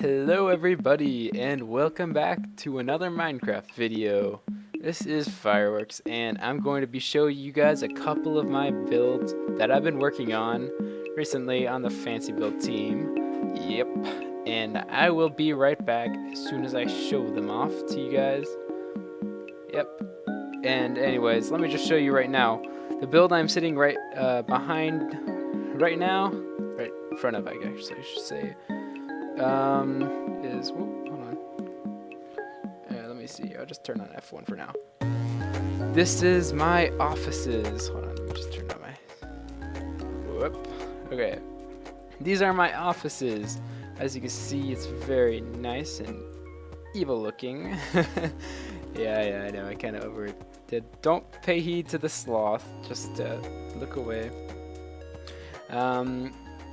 Hello everybody and welcome back to another Minecraft video. This is Fireworks and I'm going to be showing you guys a couple of my builds that I've been working on recently on the Fancy Build team. Yep. And I will be right back as soon as I show them off to you guys. Yep. And anyways, let me just show you right now. The build I'm sitting right behind right now, right in front of I guess I should say. Hold on. Let me see. I'll just turn on F1 for now. This is my offices. Hold on, let me just turn on my. Whoop. Okay. These are my offices. As you can see, it's very nice and evil looking. Yeah, I know. I kind of overdid. Don't pay heed to the sloth. Just look away.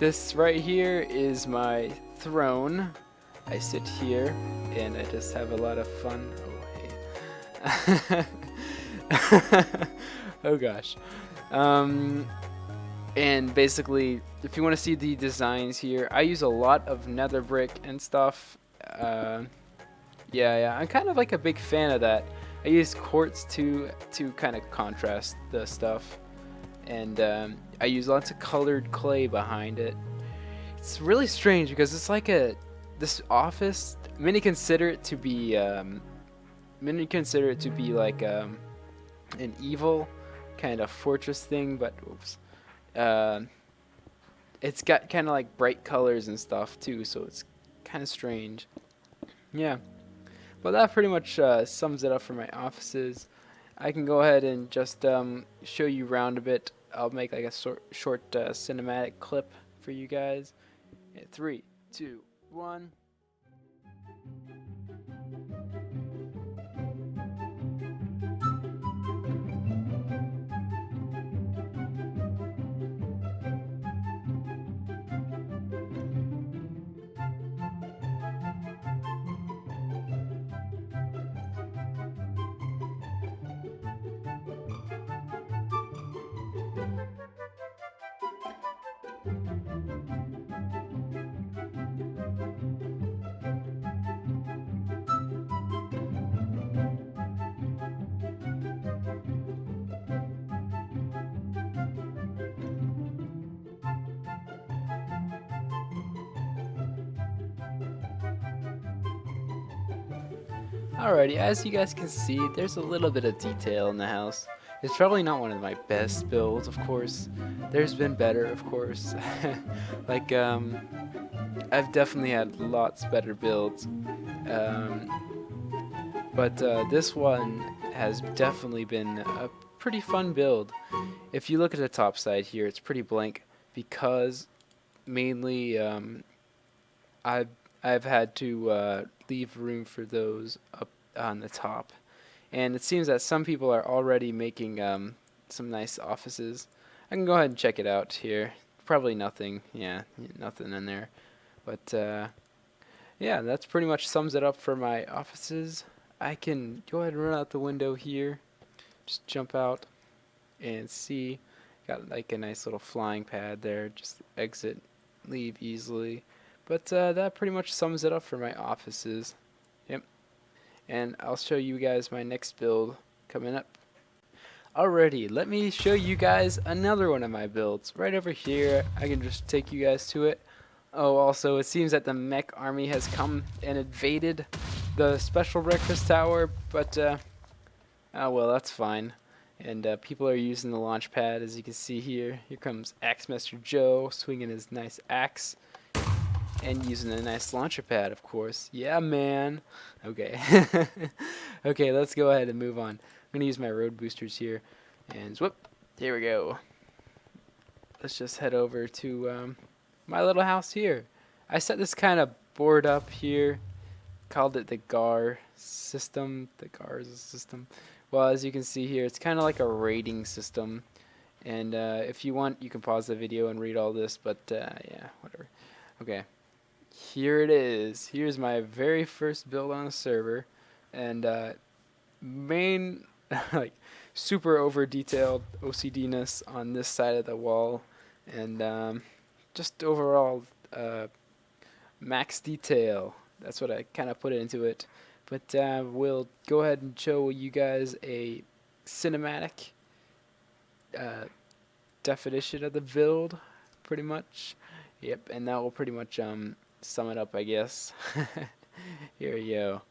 This right here is my throne. I sit here and I just have a lot of fun. Oh hey. Oh gosh. And basically, if you want to see the designs here, I use a lot of nether brick and stuff. Yeah, I'm kind of like a big fan of that. I use quartz to kind of contrast the stuff, and I use lots of colored clay behind it. It's really strange because it's like this office. Many consider it to be like an evil kind of fortress thing, but oops, it's got kind of like bright colors and stuff too, so it's kind of strange. Yeah, but that pretty much sums it up for my offices. I can go ahead and just show you around a bit. I'll make like a short cinematic clip for you guys. 3, 2, 1. Alrighty, as you guys can see, there's a little bit of detail in the house. It's probably not one of my best builds, of course. There's been better, of course. Like, I've definitely had lots better builds. But this one has definitely been a pretty fun build. If you look at the top side here, it's pretty blank because mainly I've had to leave room for those up on the top, and it seems that some people are already making some nice offices. I can go ahead and check it out here. Probably nothing, yeah, nothing in there, but yeah, that's pretty much sums it up for my offices. I can go ahead and run out the window here, just jump out and see. Got like a nice little flying pad there, just exit, leave easily. But that pretty much sums it up for my offices. Yep. And I'll show you guys my next build coming up. Alrighty, let me show you guys another one of my builds. Right over here, I can just take you guys to it. Oh, also, it seems that the mech army has come and invaded the special breakfast tower, but, oh well, that's fine. And people are using the launch pad, as you can see here. Here comes Axemaster Joe, swinging his nice axe. And using a nice launcher pad, of course. Yeah, man. Okay. Okay, let's go ahead and move on. I'm going to use my road boosters here. And whoop, here we go. Let's just head over to my little house here. I set this kind of board up here. Called it the GAR system. The GAR system. Well, as you can see here, it's kind of like a rating system. And if you want, you can pause the video and read all this. But yeah, whatever. Okay. Here it is. Here's my very first build on the server, and main like super over detailed OCD-ness on this side of the wall, and just overall max detail. That's what I kind of put into it. But we'll go ahead and show you guys a cinematic uh, definition of the build, pretty much. Yep, and that will pretty much sum it up, I guess. Here we go.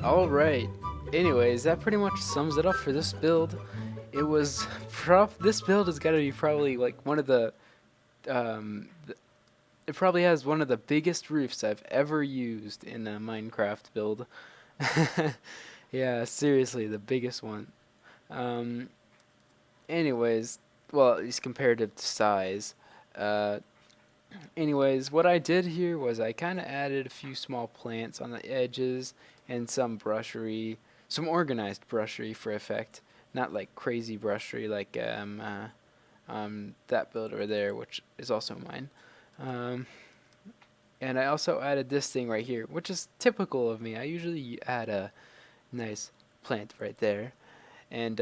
Alright, anyways, that pretty much sums it up for this build. It was, this build has got to be probably like one of it probably has one of the biggest roofs I've ever used in a Minecraft build. Yeah, seriously, the biggest one. Um, anyways, well, at least comparative to size. Uh, anyways, what I did here was I kind of added a few small plants on the edges and some brushery, some organized brushery for effect. Not like crazy brushery like that build over there, which is also mine. Um, and I also added this thing right here, which is typical of me. I usually add a nice plant right there. And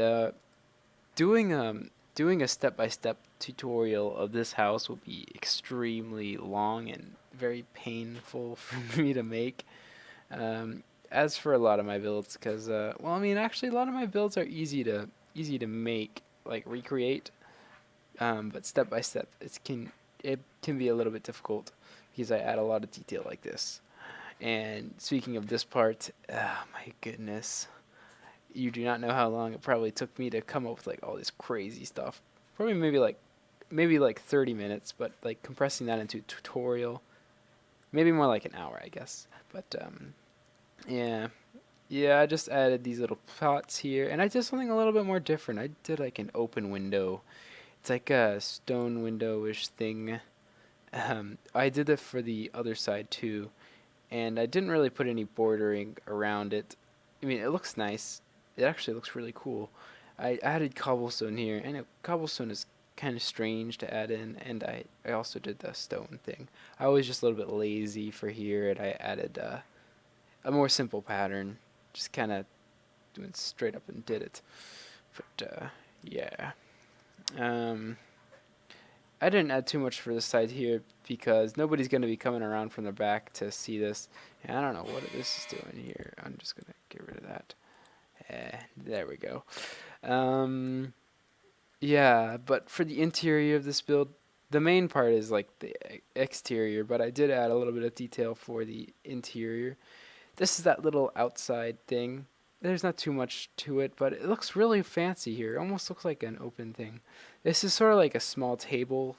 doing a step-by-step tutorial of this house will be extremely long and very painful for me to make. As for a lot of my builds, because well, I mean, actually, a lot of my builds are easy to make, like recreate. But step by step, it can be a little bit difficult because I add a lot of detail like this. And speaking of this part, oh my goodness, you do not know how long it probably took me to come up with like all this crazy stuff. Probably maybe like 30 minutes, but like compressing that into a tutorial, maybe more like an hour, I guess. But yeah. Yeah, I just added these little pots here, and I did something a little bit more different. I did like an open window. It's like a stone window-ish thing. I did it for the other side too, and I didn't really put any bordering around it. I mean, it looks nice. It actually looks really cool. I added cobblestone here, and cobblestone is kind of strange to add in, and I also did the stone thing. I was just a little bit lazy for here, and I added a more simple pattern. Just kind of went straight up and did it. But yeah. Um, I didn't add too much for this side here because nobody's going to be coming around from the back to see this. And I don't know what this is doing here. I'm just going to get rid of that. There we go. Um, yeah, but for the interior of this build, the main part is like the exterior, but I did add a little bit of detail for the interior. This is that little outside thing. There's not too much to it, but it looks really fancy here. It almost looks like an open thing. This is sort of like a small table.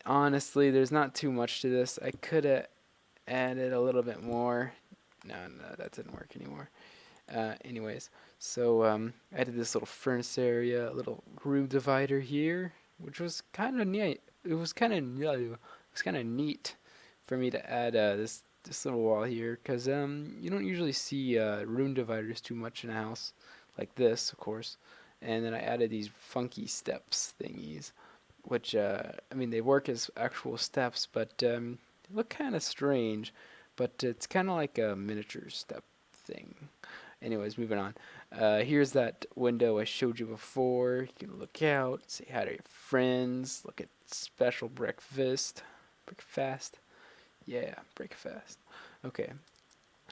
Honestly, there's not too much to this. I could have added a little bit more. No, that didn't work anymore. Anyways, so I added this little furnace area, a little room divider here, which was kind of neat. It was kind of neat for me to add this little wall here, because you don't usually see room dividers too much in a house like this, of course. And then I added these funky steps thingies, which I mean they work as actual steps, but they look kind of strange. But it's kind of like a miniature step thing. Anyways, moving on. Here's that window I showed you before. You can look out, say hi to your friends, look at special breakfast. Breakfast? Yeah, breakfast. Okay.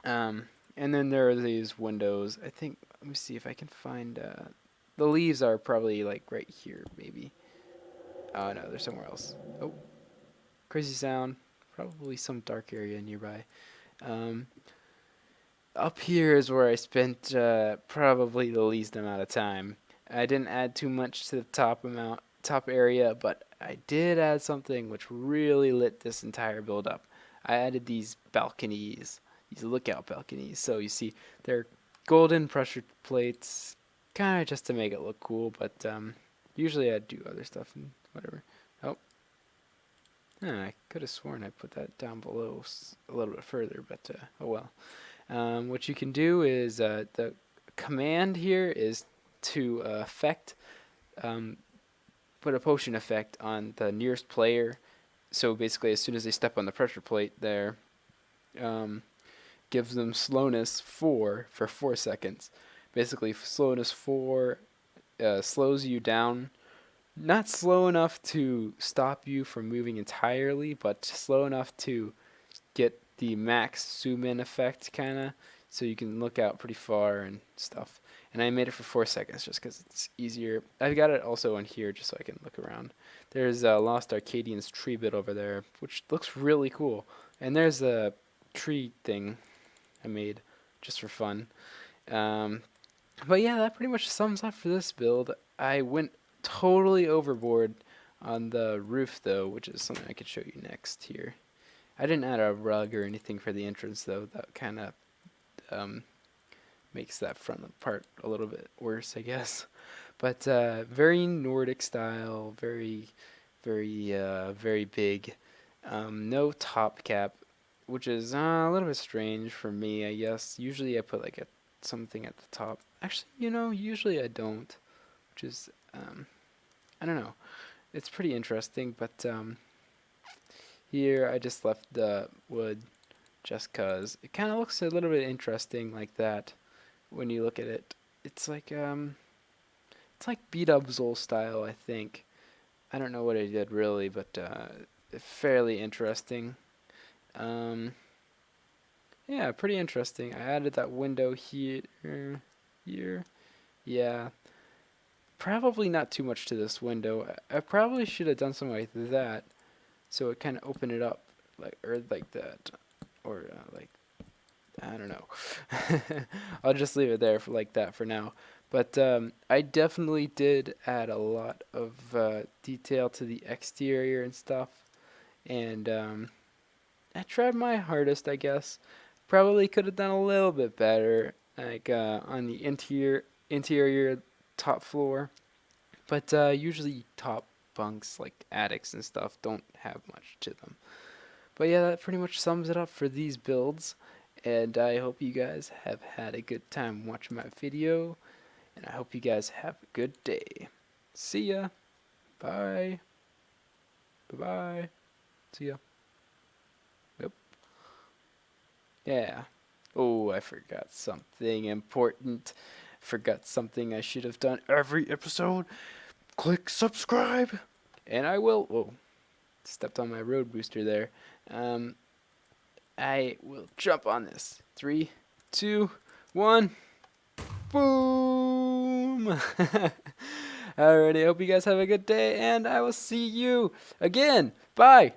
And then there are these windows. I think, let me see if I can find, the leaves are probably like right here, maybe. Oh no, they're somewhere else. Oh, crazy sound. Probably some dark area nearby. Um, Up here is where I spent probably the least amount of time. I didn't add too much to the top area, but I did add something which really lit this entire build up. I added these balconies, these lookout balconies. So you see, they're golden pressure plates, kind of just to make it look cool. But usually I do other stuff and whatever. Oh, I could have sworn I put that down below a little bit further, but oh well. What you can do is the command here is to um, put a potion effect on the nearest player. So basically, as soon as they step on the pressure plate there, um, gives them slowness 4 for 4 seconds. Basically, slowness 4 slows you down. Not slow enough to stop you from moving entirely, but slow enough to get the max zoom in effect, kind of, so you can look out pretty far and stuff. And I made it for 4 seconds just because it's easier. I've got it also on here just so I can look around. There's Lost Arcadian's tree bit over there, which looks really cool. And there's a tree thing I made just for fun. Um, but yeah, that pretty much sums up for this build. I went totally overboard on the roof though, which is something I could show you next here. I didn't add a rug or anything for the entrance though. That kind of makes that front part a little bit worse, I guess. But very Nordic style, very big. No top cap, which is a little bit strange for me, I guess. Usually I put like something at the top. Actually, usually I don't, which is I don't know. It's pretty interesting, but here I just left the wood just cause it kind of looks a little bit interesting like that when you look at it. It's like B-Dub's old style, I think. I don't know what I did really, but fairly interesting. Yeah, pretty interesting. I added that window here. Yeah, probably not too much to this window. I probably should have done something like that, so it kind of opened it up, like that, or like, I don't know. I'll just leave it there for like that for now. But I definitely did add a lot of detail to the exterior and stuff, and I tried my hardest, I guess. Probably could have done a little bit better, like on the interior top floor. But usually top bunks, like attics and stuff, don't have much to them. But yeah, that pretty much sums it up for these builds. And I hope you guys have had a good time watching my video. And I hope you guys have a good day. See ya. Bye. Bye-bye. See ya. Yep. Yeah. Oh, I forgot something important. Forgot something I should have done every episode. Click subscribe. And I will. Whoa. Stepped on my road booster there. I will jump on this. 3, 2, 1. Boom! Alrighty, hope you guys have a good day, and I will see you again. Bye!